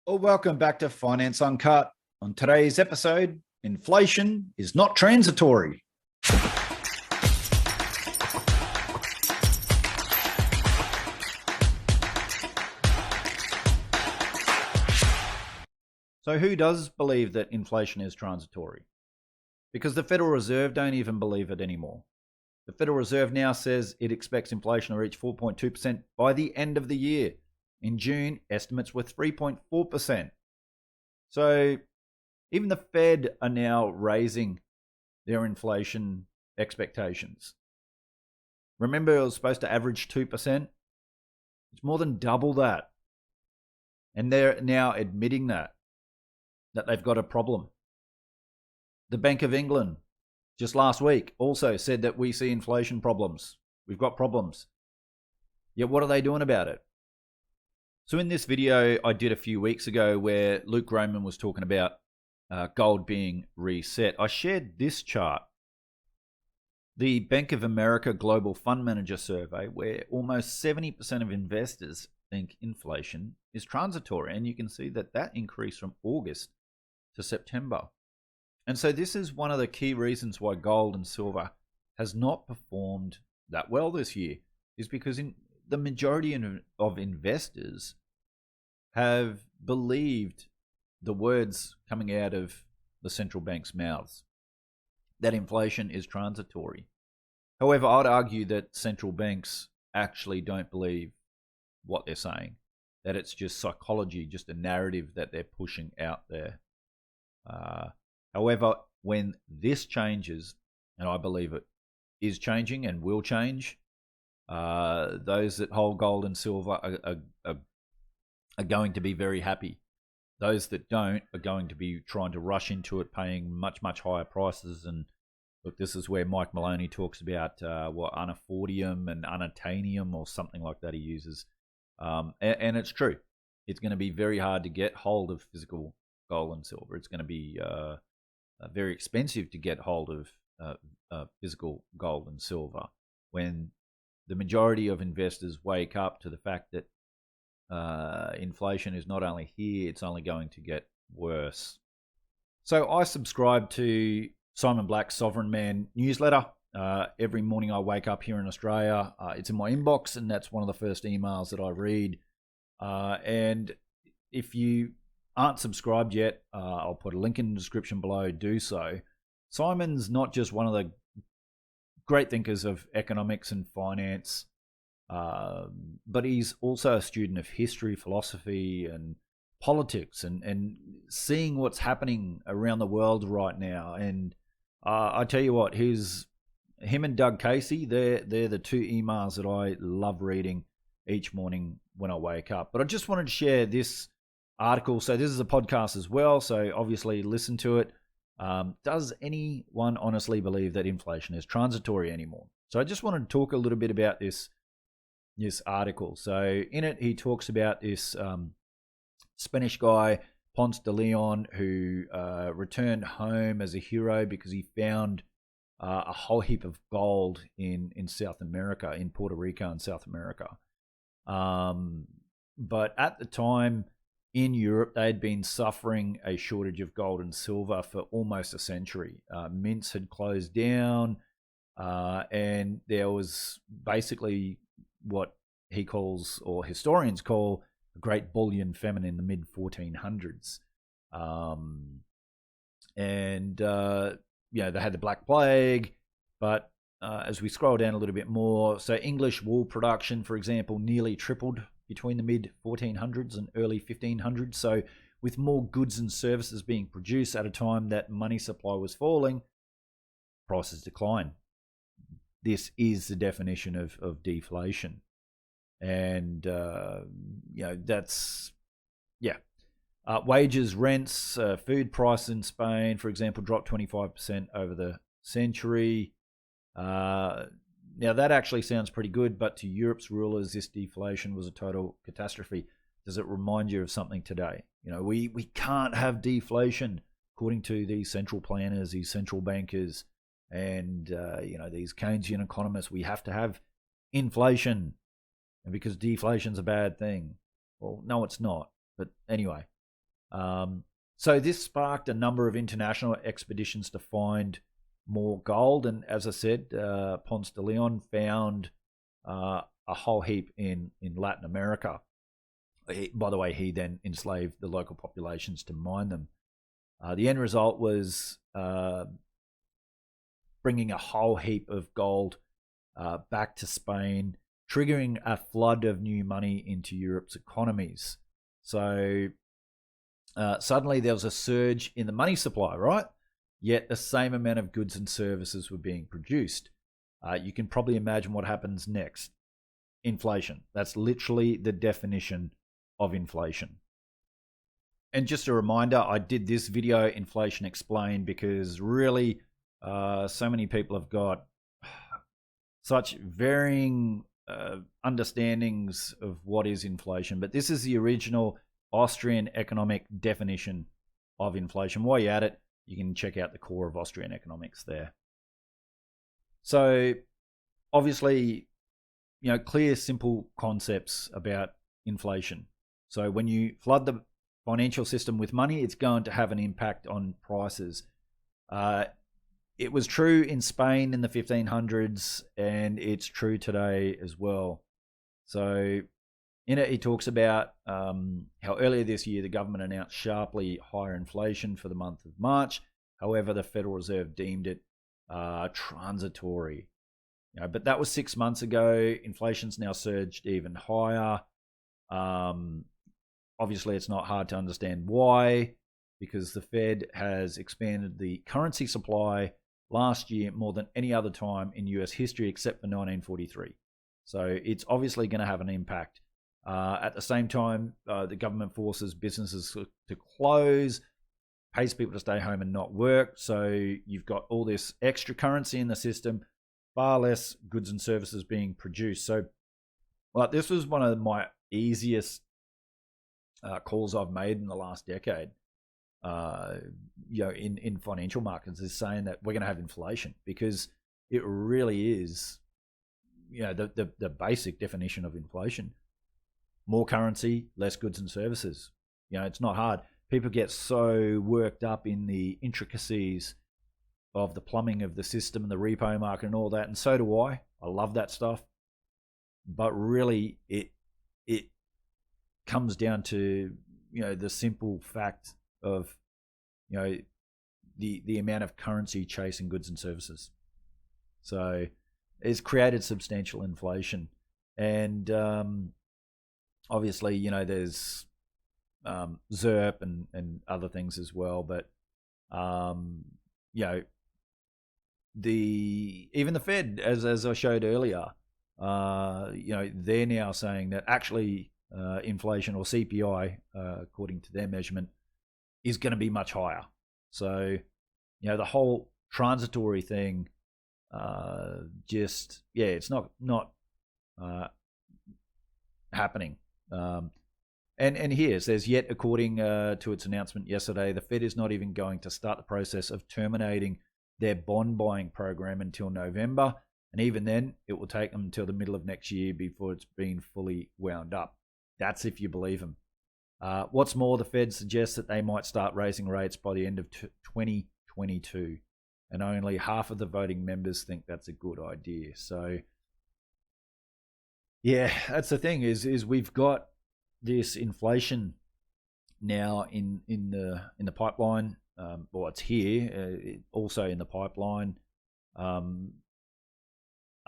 Well, welcome back to Finance Uncut. On today's episode, inflation is not transitory. So who does believe that inflation is transitory? Because the Federal Reserve don't even believe it anymore. The Federal Reserve now says it expects inflation to reach 4.2% by the end of the year. In June, estimates were 3.4%. So even the Fed are now raising their inflation expectations. Remember, it was supposed to average 2%? It's more than double that. And they're now admitting that they've got a problem. The Bank of England, just last week, also said that we see inflation problems. We've got problems. Yet what are they doing about it? So in this video I did a few weeks ago where Luke Groman was talking about gold being reset, I shared this chart. The Bank of America Global Fund Manager Survey, where almost 70% of investors think inflation is transitory. And you can see that increased from August to September. And so this is one of the key reasons why gold and silver has not performed that well this year, is because the majority of investors have believed the words coming out of the central bank's mouths, that inflation is transitory. However, I'd argue that central banks actually don't believe what they're saying, that it's just psychology, just a narrative that they're pushing out there. However, when this changes, and I believe it is changing and will change, those that hold gold and silver are going to be very happy. Those that don't are going to be trying to rush into it, paying much, much higher prices. And look, this is where Mike Maloney talks about unaffordium and unatanium or something like that he uses. And it's true. It's going to be very hard to get hold of physical gold and silver. It's going to be very expensive to get hold of physical gold and silver when the majority of investors wake up to the fact that inflation is not only here, it's only going to get worse. So I subscribe to Simon Black's Sovereign Man newsletter. Every morning I wake up here in Australia. It's in my inbox, and that's one of the first emails that I read. And if you aren't subscribed yet, I'll put a link in the description below. Do so. Simon's not just one of the great thinkers of economics and finance, but he's also a student of history, philosophy, and politics, and seeing what's happening around the world right now. And I tell you what, him and Doug Casey, they're the two emails that I love reading each morning when I wake up. But I just wanted to share this article. So this is a podcast as well, so obviously listen to it. Does anyone honestly believe that inflation is transitory anymore? So I just wanted to talk a little bit about this article. So in it, he talks about this Spanish guy, Ponce de Leon, who returned home as a hero because he found a whole heap of gold in South America, in Puerto Rico and South America. But at the time in Europe, they had been suffering a shortage of gold and silver for almost a century. Mints had closed down, and there was basically what he calls, or historians call, a great bullion famine in the mid 1400s. They had the Black Plague, but as we scroll down a little bit more, so English wool production, for example, nearly tripled between the mid 1400s and early 1500s. So with more goods and services being produced at a time that money supply was falling, prices decline. This is the definition of deflation. And, wages, rents, food prices in Spain, for example, dropped 25% over the century. Now, that actually sounds pretty good, but to Europe's rulers, this deflation was a total catastrophe. Does it remind you of something today? We can't have deflation, according to these central planners, these central bankers, and these Keynesian economists. We have to have inflation, and because deflation's a bad thing. Well, no, it's not. But anyway, So this sparked a number of international expeditions to find more gold. And as I said, Ponce de Leon found a whole heap in Latin America. By the way, he then enslaved the local populations to mine them. The end result was bringing a whole heap of gold back to Spain, triggering a flood of new money into Europe's economies. So suddenly there was a surge in the money supply, right? Yet the same amount of goods and services were being produced. You can probably imagine what happens next. Inflation. That's literally the definition of inflation. And just a reminder, I did this video, Inflation Explained, because really so many people have got such varying understandings of what is inflation. But this is the original Austrian economic definition of inflation. While you're at it, you can check out the Core of Austrian Economics there. So obviously, clear, simple concepts about inflation. So when you flood the financial system with money, it's going to have an impact on prices. It was true in Spain in the 1500s, and it's true today as well. So in it, he talks about how earlier this year the government announced sharply higher inflation for the month of March. However, the Federal Reserve deemed it transitory. But that was 6 months ago. Inflation's now surged even higher. Obviously, it's not hard to understand why, because the Fed has expanded the currency supply last year more than any other time in US history except for 1943. So it's obviously going to have an impact. At the same time, the government forces businesses to close, pays people to stay home and not work. So you've got all this extra currency in the system, far less goods and services being produced. So this was one of my easiest calls I've made in the last decade. In financial markets, is saying that we're going to have inflation, because it really is, the basic definition of inflation. More currency, less goods and services. It's not hard. People get so worked up in the intricacies of the plumbing of the system and the repo market and all that, and so do I. I love that stuff. But really, it comes down to the simple fact of the amount of currency chasing goods and services. So it's created substantial inflation, and obviously there's ZERP and other things as well. But even the Fed, as I showed earlier, they're now saying that actually inflation, or CPI, according to their measurement, is going to be much higher. So, the whole transitory thing, it's not happening. And here it says, yet according to its announcement yesterday, the Fed is not even going to start the process of terminating their bond buying program until November. And even then, it will take them until the middle of next year before it's been fully wound up. That's if you believe them. What's more, the Fed suggests that they might start raising rates by the end of 2022, and only half of the voting members think that's a good idea. So, yeah, that's the thing is we've got this inflation now in the pipeline. It's here, also in the pipeline. Are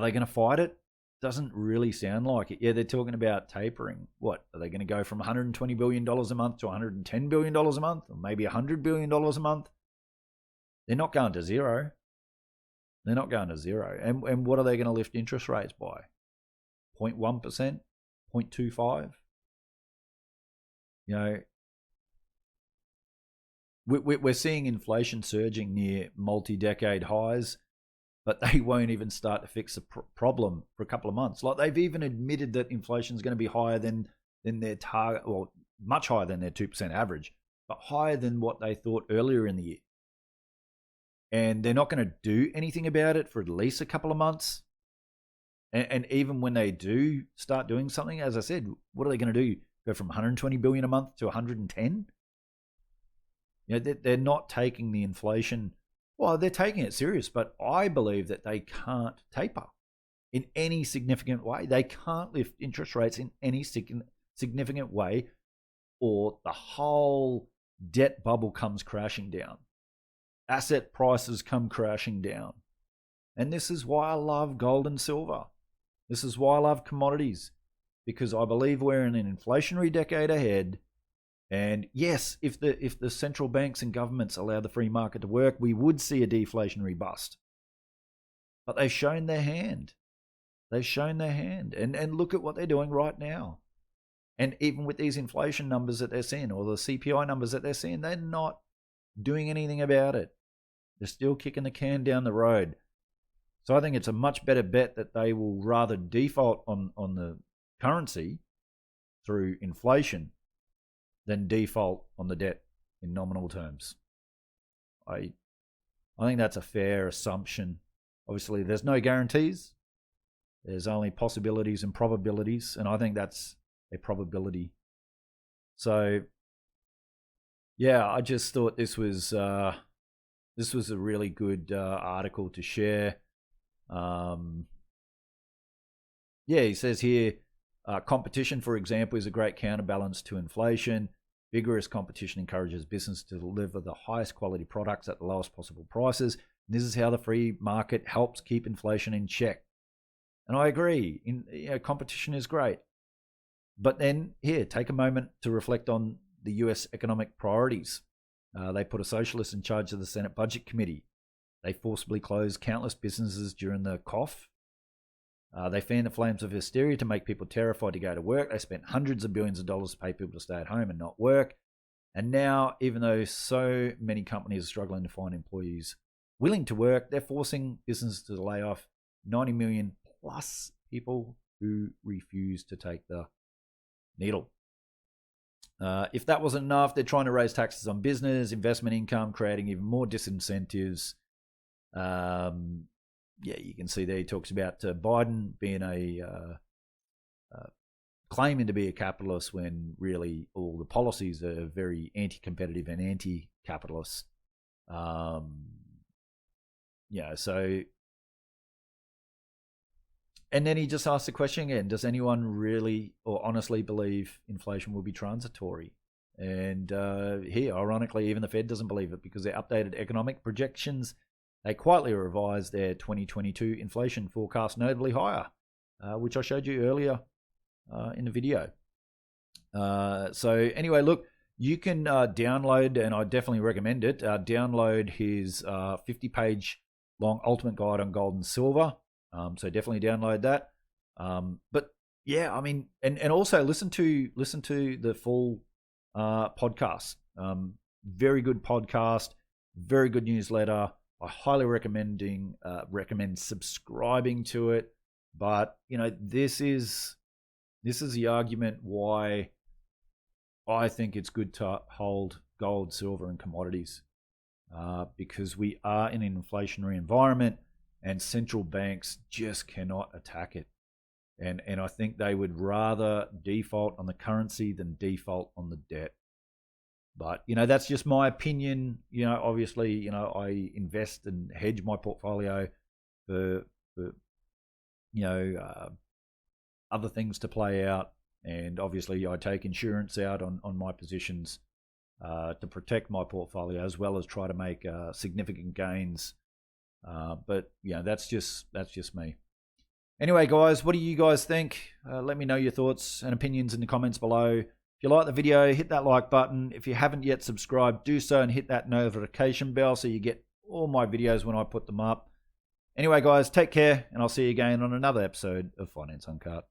they going to fight it? Doesn't really sound like it. Yeah, they're talking about tapering. What, are they going to go from $120 billion a month to $110 billion a month, or maybe $100 billion a month? They're not going to zero. They're not going to zero. And what are they going to lift interest rates by? 0.1%? 0.25%? We're seeing inflation surging near multi-decade highs, but they won't even start to fix the problem for a couple of months. Like, they've even admitted that inflation is going to be higher than their target, or much higher than their 2% average, but higher than what they thought earlier in the year. And they're not going to do anything about it for at least a couple of months. And even when they do start doing something, as I said, what are they going to do? Go from 120 billion a month to 110? They're not taking the inflation. Well, they're taking it serious, but I believe that they can't taper in any significant way. They can't lift interest rates in any significant way, or the whole debt bubble comes crashing down. Asset prices come crashing down. And this is why I love gold and silver. This is why I love commodities, because I believe we're in an inflationary decade ahead. And yes, if the central banks and governments allow the free market to work, we would see a deflationary bust. But they've shown their hand. They've shown their hand. And look at what they're doing right now. And even with these inflation numbers that they're seeing, or the CPI numbers that they're seeing, they're not doing anything about it. They're still kicking the can down the road. So I think it's a much better bet that they will rather default on the currency through inflation than default on the debt in nominal terms. I think that's a fair assumption. Obviously, there's no guarantees. There's only possibilities and probabilities, and I think that's a probability. So, yeah, I just thought this was a really good article to share. He says here, competition, for example, is a great counterbalance to inflation. Vigorous competition encourages business to deliver the highest quality products at the lowest possible prices. And this is how the free market helps keep inflation in check. And I agree. Competition is great. But then, here, take a moment to reflect on the US economic priorities. They put a socialist in charge of the Senate Budget Committee. They forcibly closed countless businesses during the cough. They fanned the flames of hysteria to make people terrified to go to work. They spent hundreds of billions of dollars to pay people to stay at home and not work. And now, even though so many companies are struggling to find employees willing to work, they're forcing businesses to lay off 90 million plus people who refuse to take the needle. If that wasn't enough, they're trying to raise taxes on business, investment income, creating even more disincentives. You can see there he talks about Biden being claiming to be a capitalist when really all the policies are very anti-competitive and anti-capitalist. And then he just asked the question again, does anyone really or honestly believe inflation will be transitory? And here, ironically, even the Fed doesn't believe it, because their updated economic projections, they quietly revised their 2022 inflation forecast notably higher, which I showed you earlier in the video. So anyway, look, you can download, and I definitely recommend it, download his 50-page long ultimate guide on gold and silver. So definitely download that. But yeah, I mean, and also listen to the full podcast. Very good podcast, very good newsletter. I highly recommend subscribing to it. But this is the argument why I think it's good to hold gold, silver, and commodities, because we are in an inflationary environment, and central banks just cannot attack it. And I think they would rather default on the currency than default on the debt. But, that's just my opinion. Obviously, I invest and hedge my portfolio for other things to play out. And obviously, I take insurance out on my positions to protect my portfolio, as well as try to make significant gains. But that's just me. Anyway, guys, what do you guys think? Let me know your thoughts and opinions in the comments below. If you like the video, hit that like button. If you haven't yet subscribed, do so and hit that notification bell so you get all my videos when I put them up. Anyway, guys, take care, and I'll see you again on another episode of Finance Uncut.